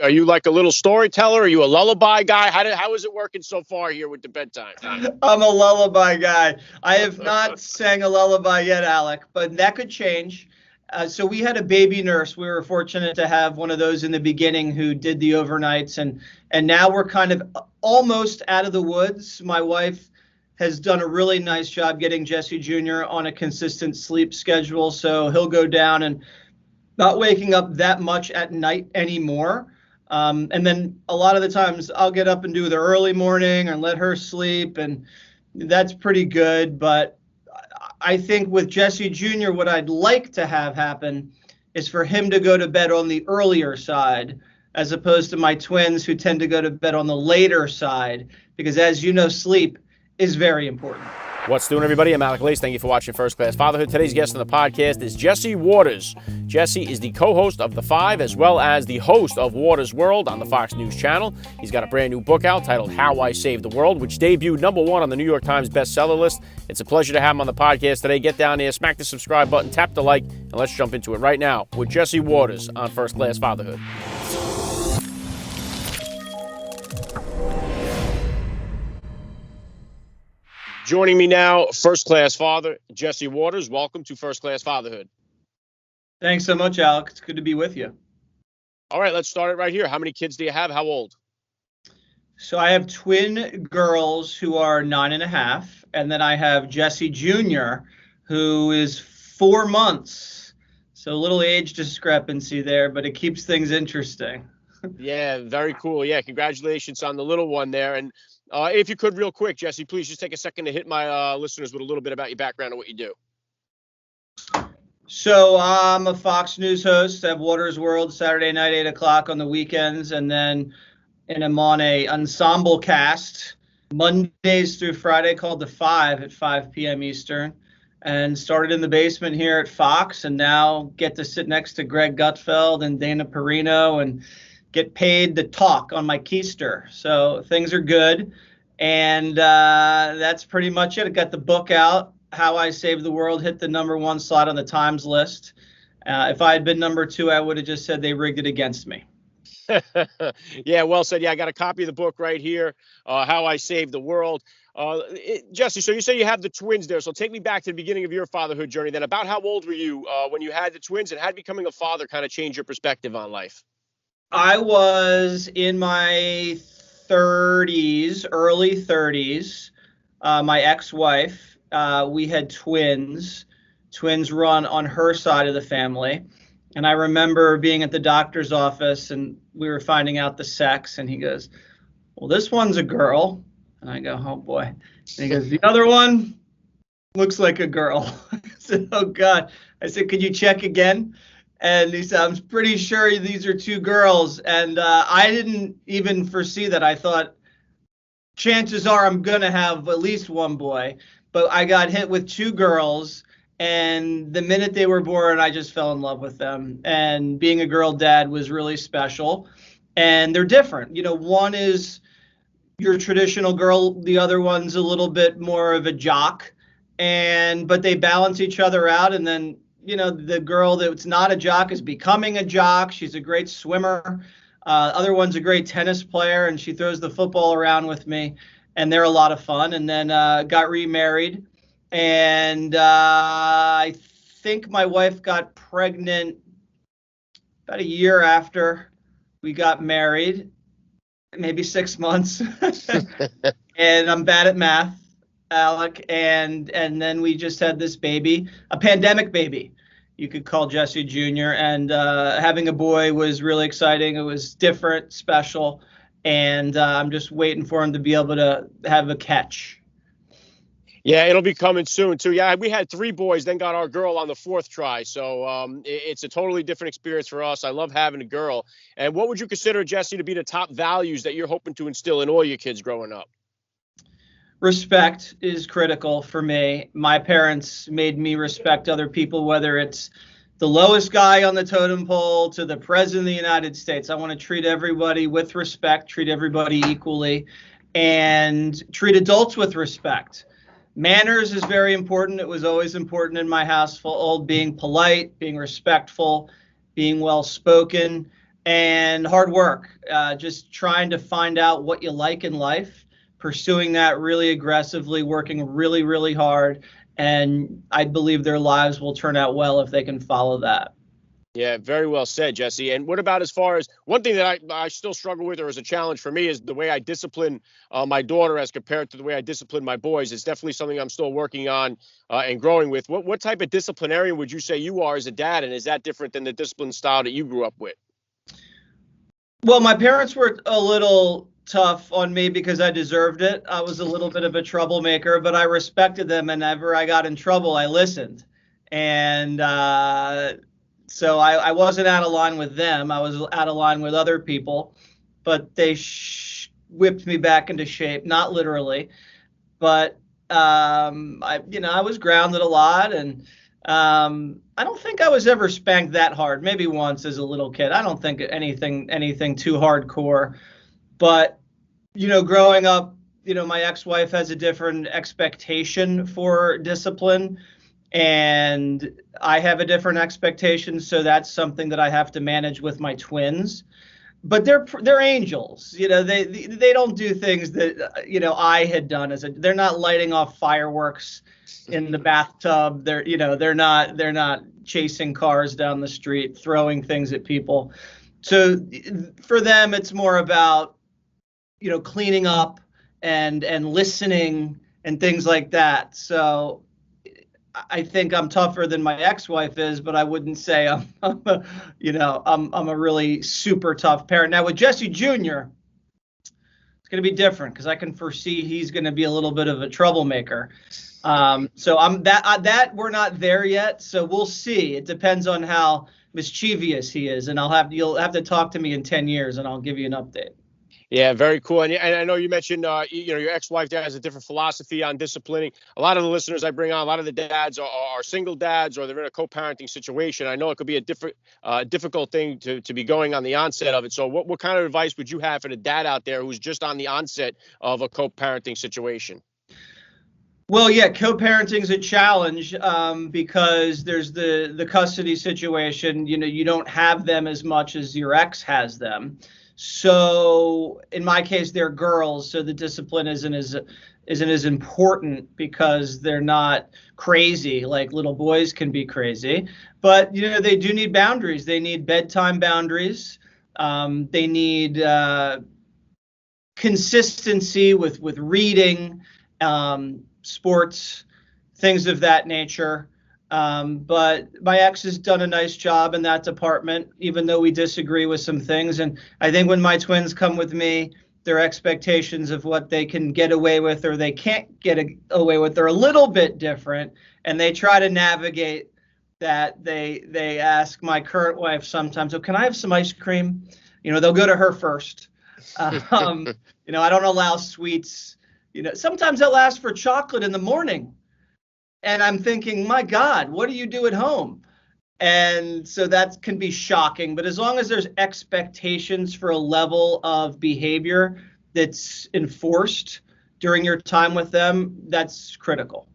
Are you like a little storyteller? Are you a lullaby guy? How is it working so far here with the bedtime? I'm a lullaby guy. I have not sang a lullaby yet, Alec, but that could change. So we had a baby nurse. We were fortunate to have one of those in the beginning who did the overnights, and now we're kind of almost out of the woods. My wife has done a really nice job getting Jesse Jr. on a consistent sleep schedule, so he'll go down and not waking up that much at night anymore. And then a lot of the times I'll get up and do the early morning or let her sleep, and that's pretty good. But I think with Jesse Jr., what I'd like to have happen is for him to go to bed on the earlier side, as opposed to my twins who tend to go to bed on the later side, because as you know, sleep is very important. What's doing, everybody? I'm Alec Lace. Thank you for watching First Class Fatherhood. Today's guest on the podcast is Jesse Waters. Jesse is the co-host of The Five, as well as the host of Waters World on the Fox News channel. He's got a brand new book out titled How I Saved the World, which debuted #1 on the New York Times bestseller list. It's a pleasure to have him on the podcast today. Get down there, smack the subscribe button, tap the like, and let's jump into it right now with Jesse Waters on First Class Fatherhood. Joining me now, First Class Father, Jesse Waters. Welcome to First Class Fatherhood. Thanks so much, Alec. It's good to be with you. All right, let's start it right here. How many kids do you have? How old? So I have twin girls who are 9.5, and then I have Jesse Jr., who is 4 months. So a little age discrepancy there, but it keeps things interesting. Yeah, very cool. Yeah, congratulations on the little one there. And if you could, real quick, Jesse, please just take a second to hit my listeners with a little bit about your background and what you do. So I'm a Fox News host. I have Waters World Saturday night, 8 o'clock on the weekends, and then I'm on a ensemble cast Mondays through Friday called The Five at 5 p.m. Eastern, and started in the basement here at Fox, and now get to sit next to Greg Gutfeld and Dana Perino and get paid to talk on my keister. So things are good. And that's pretty much it. I got the book out, How I Saved the World, hit the #1 slot on the Times list. If I had been #2, I would have just said they rigged it against me. Yeah, well said. Yeah, I got a copy of the book right here, How I Saved the World. Jesse, so you say you have the twins there. So take me back to the beginning of your fatherhood journey then. About how old were you when you had the twins, and how did becoming a father kind of change your perspective on life? I was in my 30s, early 30s. My ex-wife, we had twins. Twins run on her side of the family. And I remember being at the doctor's office and we were finding out the sex. And he goes, well, this one's a girl. And I go, oh boy. And he goes, the other one looks like a girl. I said, oh God. I said, could you check again? And he said, I'm pretty sure these are 2 girls. And I didn't even foresee that. I thought chances are I'm going to have at least one boy. But I got hit with 2 girls. And the minute they were born, I just fell in love with them. And being a girl dad was really special. And they're different. You know, one is your traditional girl. The other one's a little bit more of a jock. But they balance each other out. And then, you know, the girl that's not a jock is becoming a jock. She's a great swimmer. Other one's a great tennis player, and she throws the football around with me, and they're a lot of fun. And then got remarried, and I think my wife got pregnant about a year after we got married, maybe 6 months. And I'm bad at math, Alec, and then we just had this baby, a pandemic baby, you could call Jesse Jr. And having a boy was really exciting. It was different, special, and I'm just waiting for him to be able to have a catch. Yeah, it'll be coming soon too. Yeah, we had 3 boys, then got our girl on the 4th try. So it's a totally different experience for us. I love having a girl. And what would you consider, Jesse, to be the top values that you're hoping to instill in all your kids growing up? Respect is critical for me. My parents made me respect other people, whether it's the lowest guy on the totem pole to the president of the United States. I want to treat everybody with respect, treat everybody equally, and treat adults with respect. Manners is very important. It was always important in my household, being polite, being respectful, being well spoken. and hard work. Just trying to find out what you like in life, pursuing that really aggressively, working really, really hard. And I believe their lives will turn out well if they can follow that. Yeah, very well said, Jesse. And what about as far as one thing that I still struggle with, or is a challenge for me, is the way I discipline my daughter as compared to the way I discipline my boys. It's definitely something I'm still working on and growing with. What type of disciplinarian would you say you are as a dad, and is that different than the discipline style that you grew up with? Well, my parents were a little tough on me because I deserved it. I was a little bit of a troublemaker, but I respected them, and whenever I got in trouble, I listened. And so I wasn't out of line with them. I was out of line with other people, but they whipped me back into shape, not literally, but I was grounded a lot, and I don't think I was ever spanked that hard. Maybe once as a little kid. I don't think anything too hardcore. But growing up, my ex-wife has a different expectation for discipline, and I have a different expectation. So that's something that I have to manage with my twins. But they're angels. They don't do things that I had done they're not lighting off fireworks in the bathtub. They're not chasing cars down the street, throwing things at people. So for them, it's more about cleaning up and listening and things like that. So I think I'm tougher than my ex-wife is, but I wouldn't say I'm a really super tough parent. Now with Jesse Jr., it's going to be different because I can foresee he's going to be a little bit of a troublemaker. So I'm that we're not there yet. So we'll see. It depends on how mischievous he is, and you'll have to talk to me in 10 years, and I'll give you an update. Yeah, very cool. And I know you mentioned, your ex-wife there has a different philosophy on disciplining. A lot of the listeners I bring on, a lot of the dads are single dads, or they're in a co-parenting situation. I know it could be a difficult thing to be going on the onset of it. So what kind of advice would you have for the dad out there who's just on the onset of a co-parenting situation? Well, yeah, co-parenting is a challenge because there's the custody situation. You don't have them as much as your ex has them. So in my case, they're girls, so the discipline isn't as important because they're not crazy like little boys can be crazy. But they do need boundaries. They need bedtime boundaries. They need consistency with reading, sports, things of that nature. But my ex has done a nice job in that department, even though we disagree with some things. And I think when my twins come with me, their expectations of what they can get away with or they can't get away with are a little bit different. And they try to navigate that. They ask my current wife sometimes, "Oh, can I have some ice cream?" They'll go to her first. I don't allow sweets. Sometimes they'll ask for chocolate in the morning. And I'm thinking, my God, what do you do at home? And so that can be shocking. But as long as there's expectations for a level of behavior that's enforced during your time with them, that's critical.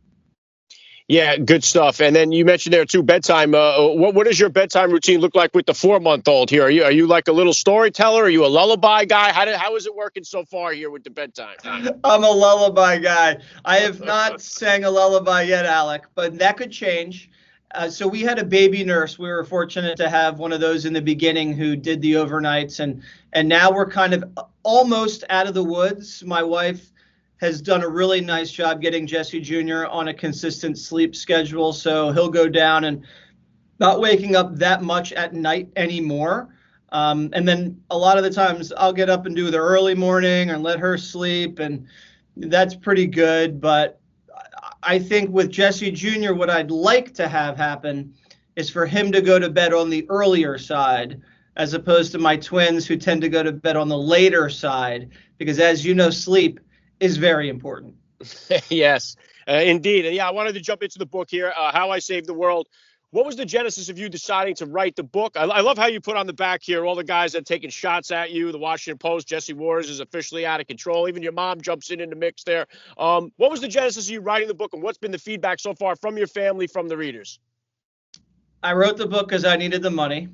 Yeah, good stuff. And then you mentioned there too, bedtime. What does your bedtime routine look like with the 4-month-old here? Are you like a little storyteller? Are you a lullaby guy? How is it working so far here with the bedtime? I'm a lullaby guy. I have not sang a lullaby yet, Alec, but that could change. So we had a baby nurse. We were fortunate to have one of those in the beginning who did the overnights, and now we're kind of almost out of the woods. My wife has done a really nice job getting Jesse Jr. on a consistent sleep schedule, so he'll go down and not waking up that much at night anymore. And then a lot of the times I'll get up and do the early morning and let her sleep, and that's pretty good. But I think with Jesse Jr., what I'd like to have happen is for him to go to bed on the earlier side, as opposed to my twins who tend to go to bed on the later side, because as you know, sleep is very important. Yes, indeed. And yeah, I wanted to jump into the book here, How I Saved the World. What was the genesis of you deciding to write the book? I love how you put on the back here all the guys that are taking shots at you. The Washington Post, Jesse Waters is officially out of control. Even your mom jumps in the mix there. What was the genesis of you writing the book, and what's been the feedback so far from your family, from the readers? I wrote the book because I needed the money.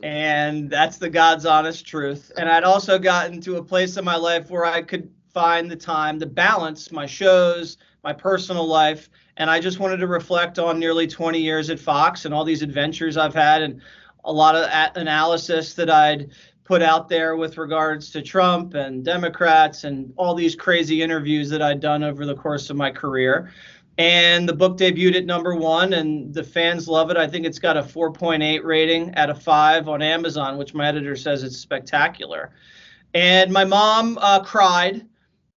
And that's the God's honest truth. And I'd also gotten to a place in my life where I could find the time to balance my shows, my personal life. And I just wanted to reflect on nearly 20 years at Fox and all these adventures I've had and a lot of analysis that I'd put out there with regards to Trump and Democrats and all these crazy interviews that I'd done over the course of my career. And the book debuted at #1, and the fans love it. I think it's got a 4.8 rating out of 5 on Amazon, which my editor says it's spectacular. And my mom cried.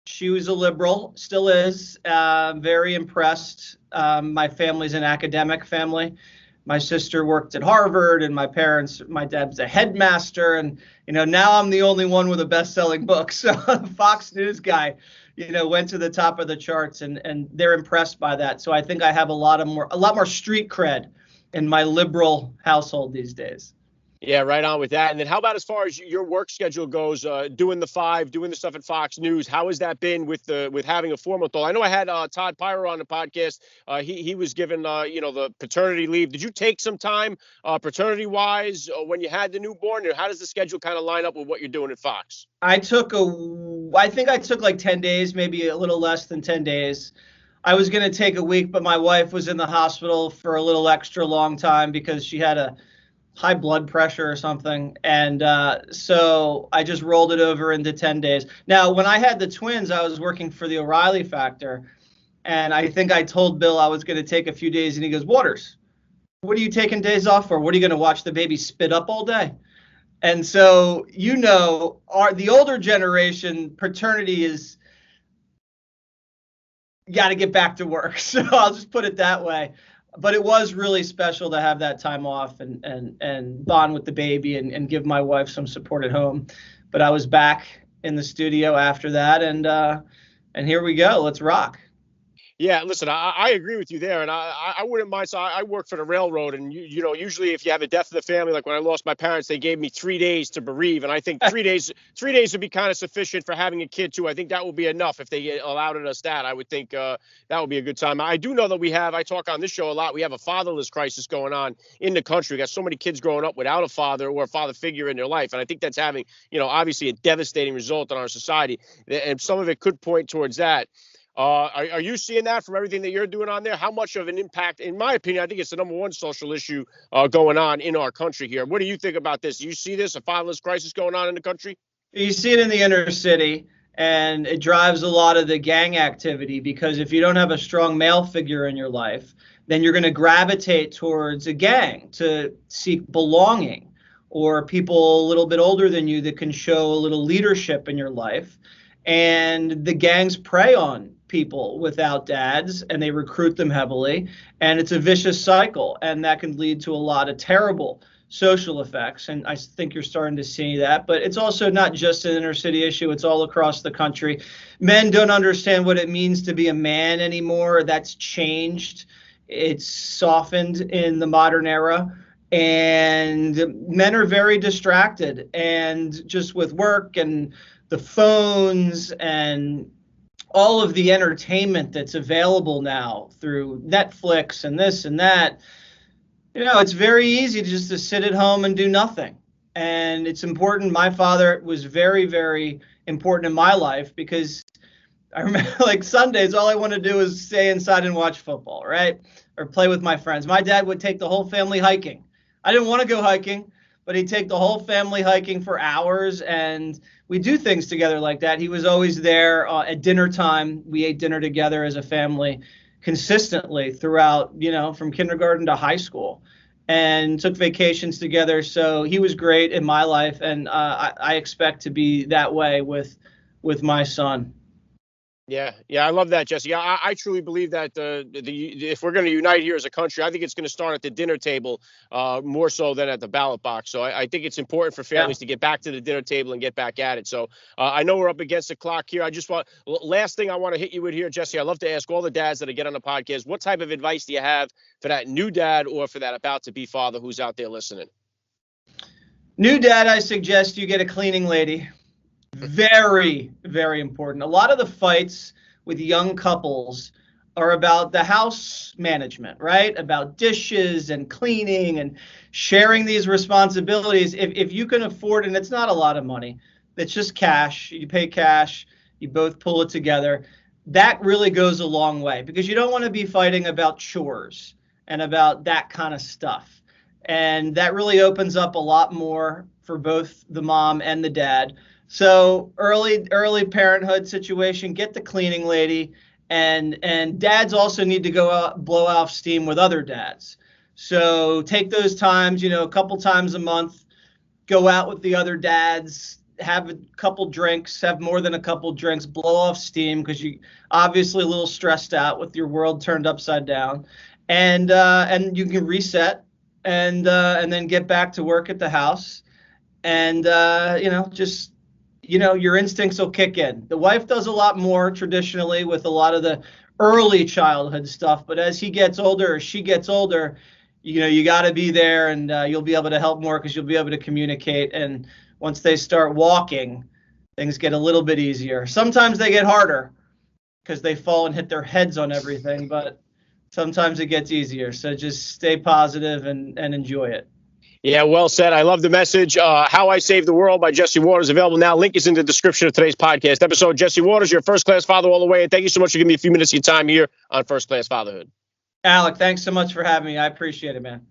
She was a liberal, still is, very impressed. My family's an academic family. My sister worked at Harvard, and my dad's a headmaster, and now I'm the only one with a best-selling book. So Fox News guy, went to the top of the charts, and they're impressed by that. So I think I have a lot more street cred in my liberal household these days. Yeah, right on with that. And then how about as far as your work schedule goes, doing the 5, doing the stuff at Fox News? How has that been with having a 4-month-old? I know I had Todd Pyro on the podcast. He was given the paternity leave. Did you take some time paternity wise when you had the newborn, or how does the schedule kind of line up with what you're doing at Fox? I think I took like 10 days, maybe a little less than 10 days. I was going to take a week, but my wife was in the hospital for a little extra long time because she had a high blood pressure or something. And so I just rolled it over into 10 days. Now, when I had the twins, I was working for the O'Reilly Factor. And I think I told Bill I was going to take a few days. And he goes, Waters, what are you taking days off for? What are you going to watch the baby spit up all day? And so, the older generation, paternity is got to get back to work. So I'll just put it that way. But it was really special to have that time off and bond with the baby and give my wife some support at home. But I was back in the studio after that, and here we go. Let's rock. Yeah, listen, I agree with you there, and I wouldn't mind. So I work for the railroad, and usually if you have a death of the family, like when I lost my parents, they gave me 3 days to bereave, and I think 3 days would be kind of sufficient for having a kid too. I think that will be enough if they allowed us that. I would think that would be a good time. I do know that I talk on this show a lot. We have a fatherless crisis going on in the country. We got so many kids growing up without a father or a father figure in their life, and I think that's having obviously a devastating result on our society, and some of it could point towards that. Are you seeing that from everything that you're doing on there? How much of an impact, in my opinion, I think it's the #1 social issue going on in our country here. What do you think about this? You see this, a fatherless crisis going on in the country? You see it in the inner city, and it drives a lot of the gang activity, because if you don't have a strong male figure in your life, then you're going to gravitate towards a gang to seek belonging, or people a little bit older than you that can show a little leadership in your life. And the gangs prey on people without dads, and they recruit them heavily, and it's a vicious cycle, and that can lead to a lot of terrible social effects. And I think you're starting to see that. But it's also not just an inner city issue, it's all across the country. Men don't understand what it means to be a man anymore. That's changed. It's softened in the modern era. And men are very distracted, and just with work and the phones and all of the entertainment that's available now through Netflix and this and that, it's very easy to sit at home and do nothing. And it's important. My father was very, very important in my life, because I remember, like, Sundays, all I want to do is stay inside and watch football, right? Or play with my friends. My dad would take the whole family hiking. I didn't want to go hiking, but he'd take the whole family hiking for hours, and we do things together like that. He was always there at dinner time. We ate dinner together as a family consistently throughout, from kindergarten to high school, and took vacations together. So he was great in my life, and I expect to be that way with my son. Yeah, I love that, Jesse. I truly believe that if we're going to unite here as a country, I think it's going to start at the dinner table more so than at the ballot box. So I think it's important for families to get back to the dinner table and get back at it. So I know we're up against the clock here. Last thing I want to hit you with here, Jesse, I love to ask all the dads that I get on the podcast, what type of advice do you have for that new dad or for that about to be father who's out there listening? New dad, I suggest you get a cleaning lady. Very, very important. A lot of the fights with young couples are about the house management, right? About dishes and cleaning and sharing these responsibilities. If you can afford, and it's not a lot of money, it's just cash, you pay cash, you both pull it together. That really goes a long way because you don't want to be fighting about chores and about that kind of stuff. And that really opens up a lot more for both the mom and the dad. So early parenthood situation, get the cleaning lady, and dads also need to go out, blow off steam with other dads. So take those times, a couple times a month, go out with the other dads, have a couple drinks, have more than a couple drinks, blow off steam because you obviously a little stressed out with your world turned upside down, and you can reset and then get back to work at the house, and just your instincts will kick in. The wife does a lot more traditionally with a lot of the early childhood stuff, but as he gets older or she gets older, you got to be there, and you'll be able to help more because you'll be able to communicate. And once they start walking, things get a little bit easier. Sometimes they get harder because they fall and hit their heads on everything, but sometimes it gets easier. So just stay positive and enjoy it. Yeah, well said. I love the message. How I Saved the World by Jesse Waters, available now. Link is in the description of today's podcast episode. Jesse Waters, you're a first-class father all the way. And thank you so much for giving me a few minutes of your time here on First Class Fatherhood. Alec, thanks so much for having me. I appreciate it, man.